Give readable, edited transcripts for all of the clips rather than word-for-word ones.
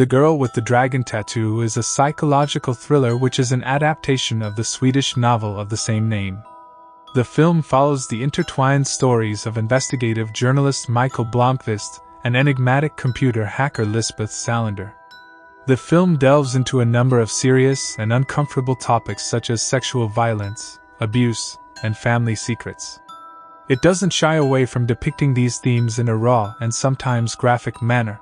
The Girl with the Dragon Tattoo is a psychological thriller which is an adaptation of the Swedish novel of the same name. The film follows the intertwined stories of investigative journalist Mikael Blomkvist and enigmatic computer hacker Lisbeth Salander. The film delves into a number of serious and uncomfortable topics such as sexual violence, abuse, and family secrets. It doesn't shy away from depicting these themes in a raw and sometimes graphic manner.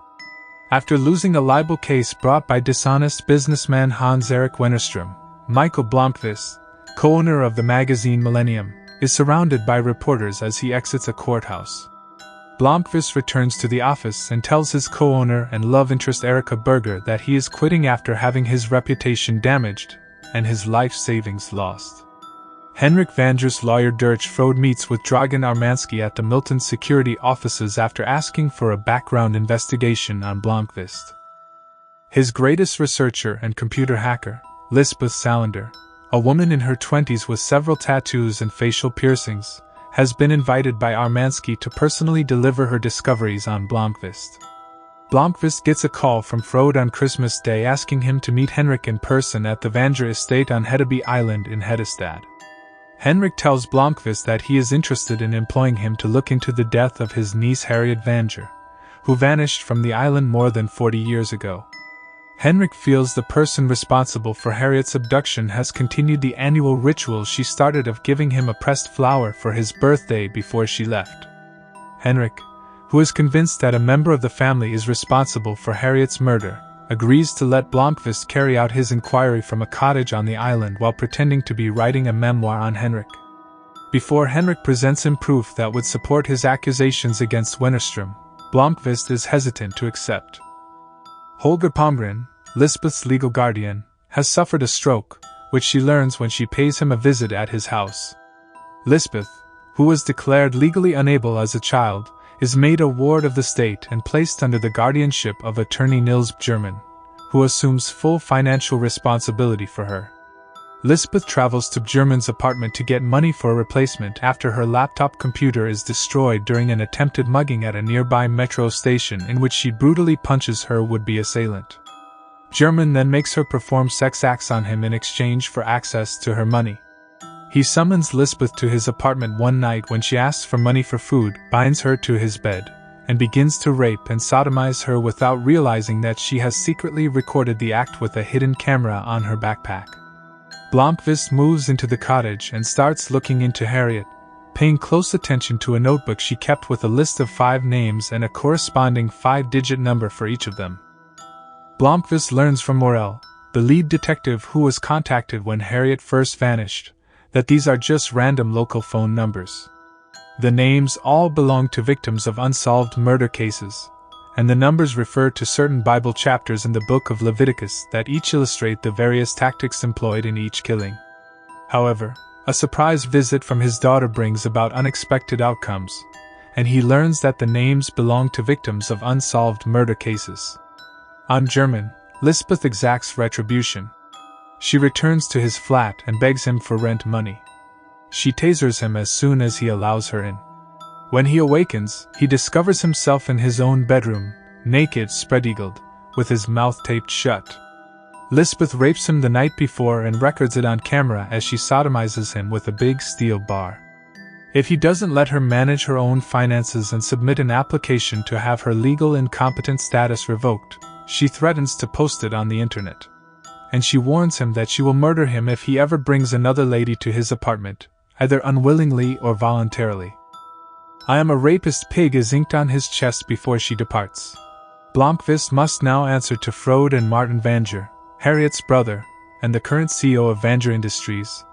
After losing a libel case brought by dishonest businessman Hans-Erik Wennerstrom, Mikael Blomkvist, co-owner of the magazine Millennium, is surrounded by reporters as he exits a courthouse. Blomkvist returns to the office and tells his co-owner and love interest Erika Berger that he is quitting after having his reputation damaged and his life savings lost. Henrik Vanger's lawyer Dirk Frode meets with Dragan Armansky at the Milton security offices after asking for a background investigation on Blomkvist. His greatest researcher and computer hacker, Lisbeth Salander, a woman in her 20s with several tattoos and facial piercings, has been invited by Armansky to personally deliver her discoveries on Blomkvist. Blomkvist gets a call from Frode on Christmas Day asking him to meet Henrik in person at the Vanger estate on Hedeby Island in Hedestad. Henrik tells Blomkvist that he is interested in employing him to look into the death of his niece Harriet Vanger, who vanished from the island more than 40 years ago. Henrik feels the person responsible for Harriet's abduction has continued the annual ritual she started of giving him a pressed flower for his birthday before she left. Henrik, who is convinced that a member of the family is responsible for Harriet's murder, agrees to let Blomkvist carry out his inquiry from a cottage on the island while pretending to be writing a memoir on Henrik. Before Henrik presents him proof that would support his accusations against Wennerstrom, Blomkvist is hesitant to accept. Holger Palmgren, Lisbeth's legal guardian, has suffered a stroke, which she learns when she pays him a visit at his house. Lisbeth, who was declared legally unable as a child, is made a ward of the state and placed under the guardianship of attorney Nils German, who assumes full financial responsibility for her. Lisbeth travels to German's apartment to get money for a replacement after her laptop computer is destroyed during an attempted mugging at a nearby metro station in which she brutally punches her would-be assailant. German then makes her perform sex acts on him in exchange for access to her money. He summons Lisbeth to his apartment one night when she asks for money for food, binds her to his bed, and begins to rape and sodomize her without realizing that she has secretly recorded the act with a hidden camera on her backpack. Blomkvist moves into the cottage and starts looking into Harriet, paying close attention to a notebook she kept with a list of 5 names and a corresponding 5-digit number for each of them. Blomkvist learns from Morell, the lead detective who was contacted when Harriet first vanished, that these are just random local phone numbers. The names all belong to victims of unsolved murder cases, and the numbers refer to certain Bible chapters in the book of Leviticus that each illustrate the various tactics employed in each killing. However, a surprise visit from his daughter brings about unexpected outcomes, and he learns that the names belong to victims of unsolved murder cases. On German, Lisbeth exacts retribution. She returns to his flat and begs him for rent money. She tasers him as soon as he allows her in. When he awakens, he discovers himself in his own bedroom, naked, spread-eagled, with his mouth taped shut. Lisbeth rapes him the night before and records it on camera as she sodomizes him with a big steel bar. If he doesn't let her manage her own finances and submit an application to have her legal incompetent status revoked, she threatens to post it on the internet. And she warns him that she will murder him if he ever brings another lady to his apartment, either unwillingly or voluntarily. "I am a rapist" pig is inked on his chest before she departs. Blomkvist must now answer to Frode and Martin Vanger, Harriet's brother, and the current CEO of Vanger Industries,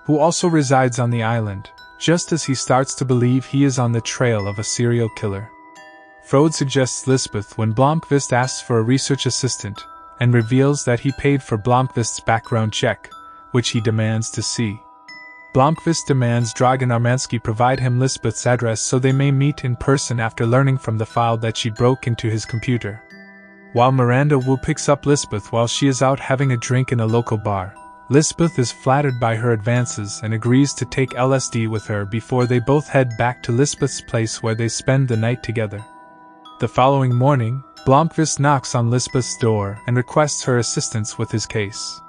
who also resides on the island, just as he starts to believe he is on the trail of a serial killer. Frode suggests Lisbeth when Blomkvist asks for a research assistant, and reveals that he paid for Blomkvist's background check, which he demands to see. Blomkvist demands Dragan Armansky provide him Lisbeth's address so they may meet in person after learning from the file that she broke into his computer. While Miranda Wu picks up Lisbeth while she is out having a drink in a local bar, Lisbeth is flattered by her advances and agrees to take LSD with her before they both head back to Lisbeth's place where they spend the night together. The following morning, Blomkvist knocks on Lisbeth's door and requests her assistance with his case.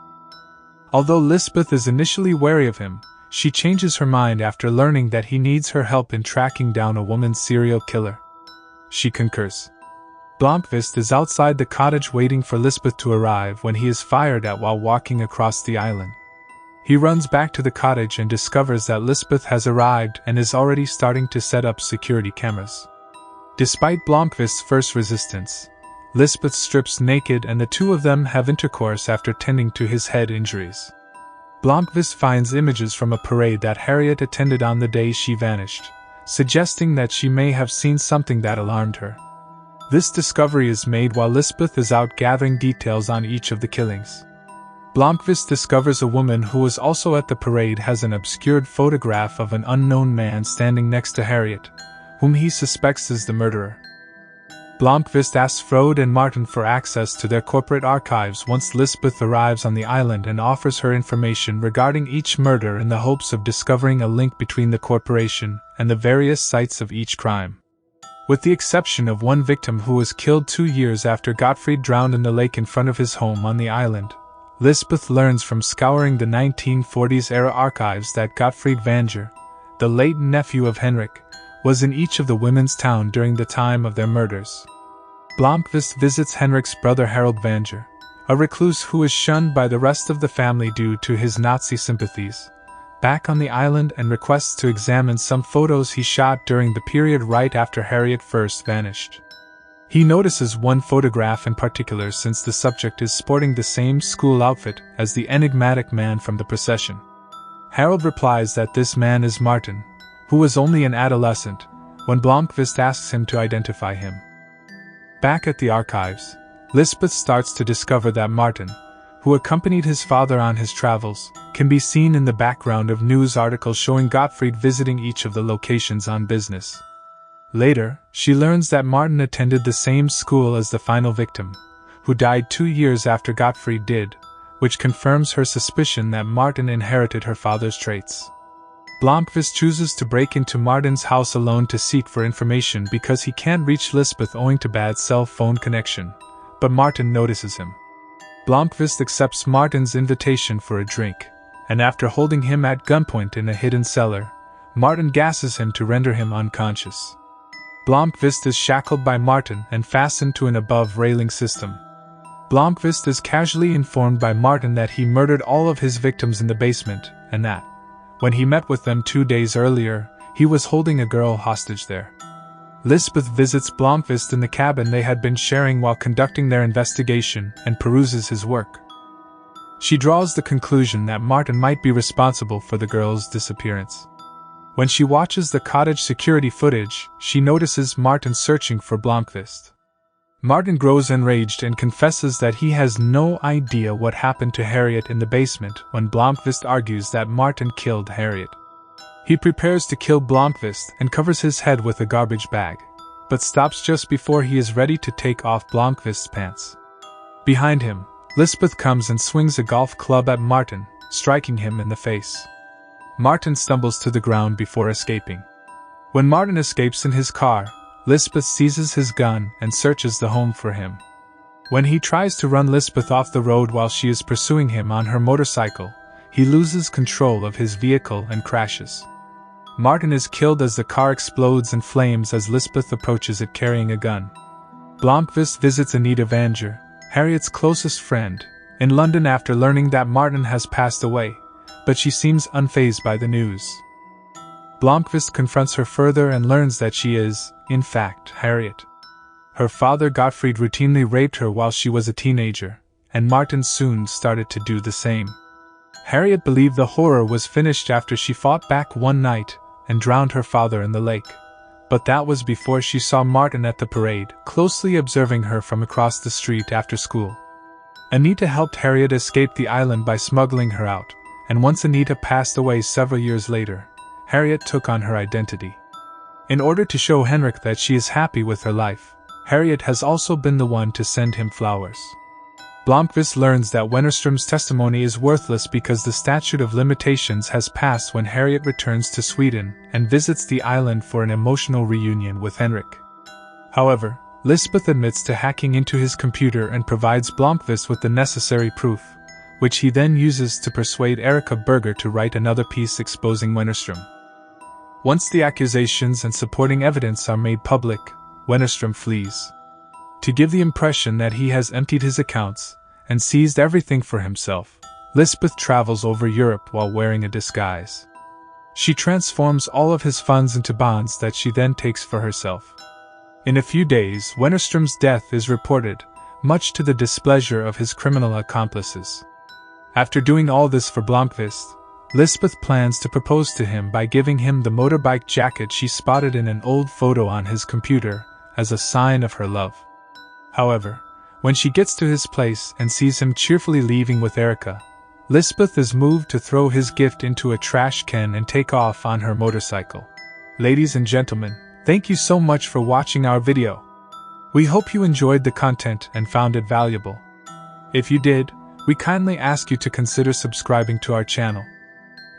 Although Lisbeth is initially wary of him, she changes her mind after learning that he needs her help in tracking down a woman's serial killer. She concurs. Blomkvist is outside the cottage waiting for Lisbeth to arrive when he is fired at while walking across the island. He runs back to the cottage and discovers that Lisbeth has arrived and is already starting to set up security cameras. Despite Blomkvist's first resistance, Lisbeth strips naked and the two of them have intercourse after tending to his head injuries. Blomkvist finds images from a parade that Harriet attended on the day she vanished, suggesting that she may have seen something that alarmed her. This discovery is made while Lisbeth is out gathering details on each of the killings. Blomkvist discovers a woman who was also at the parade has an obscured photograph of an unknown man standing next to Harriet, whom he suspects is the murderer. Blomkvist asks Frode and Martin for access to their corporate archives once Lisbeth arrives on the island and offers her information regarding each murder in the hopes of discovering a link between the corporation and the various sites of each crime. With the exception of one victim who was killed 2 years after Gottfried drowned in the lake in front of his home on the island, Lisbeth learns from scouring the 1940s-era archives that Gottfried Vanger, the late nephew of Henrik, was in each of the women's town during the time of their murders. Blomkvist visits Henrik's brother Harold Vanger, a recluse who is shunned by the rest of the family due to his Nazi sympathies, back on the island and requests to examine some photos he shot during the period right after Harriet first vanished. He notices one photograph in particular since the subject is sporting the same school outfit as the enigmatic man from the procession. Harold replies that this man is Martin, who was only an adolescent, when Blomkvist asks him to identify him. Back at the archives, Lisbeth starts to discover that Martin, who accompanied his father on his travels, can be seen in the background of news articles showing Gottfried visiting each of the locations on business. Later, she learns that Martin attended the same school as the final victim, who died 2 years after Gottfried did, which confirms her suspicion that Martin inherited her father's traits. Blomkvist chooses to break into Martin's house alone to seek for information because he can't reach Lisbeth owing to bad cell phone connection, but Martin notices him. Blomkvist accepts Martin's invitation for a drink, and after holding him at gunpoint in a hidden cellar, Martin gasses him to render him unconscious. Blomkvist is shackled by Martin and fastened to an above-railing system. Blomkvist is casually informed by Martin that he murdered all of his victims in the basement, and that, when he met with them 2 days earlier, he was holding a girl hostage there. Lisbeth visits Blomkvist in the cabin they had been sharing while conducting their investigation and peruses his work. She draws the conclusion that Martin might be responsible for the girl's disappearance. When she watches the cottage security footage, she notices Martin searching for Blomkvist. Martin grows enraged and confesses that he has no idea what happened to Harriet in the basement when Blomkvist argues that Martin killed Harriet. He prepares to kill Blomkvist and covers his head with a garbage bag, but stops just before he is ready to take off Blomkvist's pants. Behind him, Lisbeth comes and swings a golf club at Martin, striking him in the face. Martin stumbles to the ground before escaping. When Martin escapes in his car, Lisbeth seizes his gun and searches the home for him. When he tries to run Lisbeth off the road while she is pursuing him on her motorcycle, he loses control of his vehicle and crashes. Martin is killed as the car explodes in flames as Lisbeth approaches it carrying a gun. Blomkvist visits Anita Vanger, Harriet's closest friend, in London after learning that Martin has passed away, but she seems unfazed by the news. Blomkvist confronts her further and learns that she is, in fact, Harriet. Her father Gottfried routinely raped her while she was a teenager, and Martin soon started to do the same. Harriet believed the horror was finished after she fought back one night and drowned her father in the lake, but that was before she saw Martin at the parade, closely observing her from across the street after school. Anita helped Harriet escape the island by smuggling her out, and once Anita passed away several years later, Harriet took on her identity. In order to show Henrik that she is happy with her life, Harriet has also been the one to send him flowers. Blomkvist learns that Wennerstrom's testimony is worthless because the statute of limitations has passed when Harriet returns to Sweden and visits the island for an emotional reunion with Henrik. However, Lisbeth admits to hacking into his computer and provides Blomkvist with the necessary proof, which he then uses to persuade Erika Berger to write another piece exposing Wennerstrom. Once the accusations and supporting evidence are made public, Wennerstrom flees. To give the impression that he has emptied his accounts and seized everything for himself, Lisbeth travels over Europe while wearing a disguise. She transforms all of his funds into bonds that she then takes for herself. In a few days, Wennerstrom's death is reported, much to the displeasure of his criminal accomplices. After doing all this for Blomkvist, Lisbeth plans to propose to him by giving him the motorbike jacket she spotted in an old photo on his computer as a sign of her love. However, when she gets to his place and sees him cheerfully leaving with Erika, Lisbeth is moved to throw his gift into a trash can and take off on her motorcycle. Ladies and gentlemen, thank you so much for watching our video. We hope you enjoyed the content and found it valuable. If you did, we kindly ask you to consider subscribing to our channel.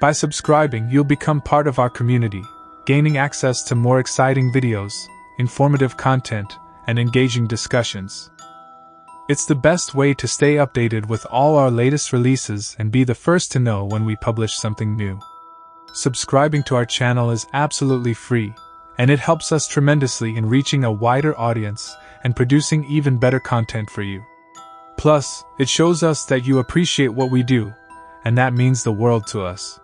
By subscribing, you'll become part of our community, gaining access to more exciting videos, informative content, and engaging discussions. It's the best way to stay updated with all our latest releases and be the first to know when we publish something new. Subscribing to our channel is absolutely free, and it helps us tremendously in reaching a wider audience and producing even better content for you. Plus, it shows us that you appreciate what we do, and that means the world to us.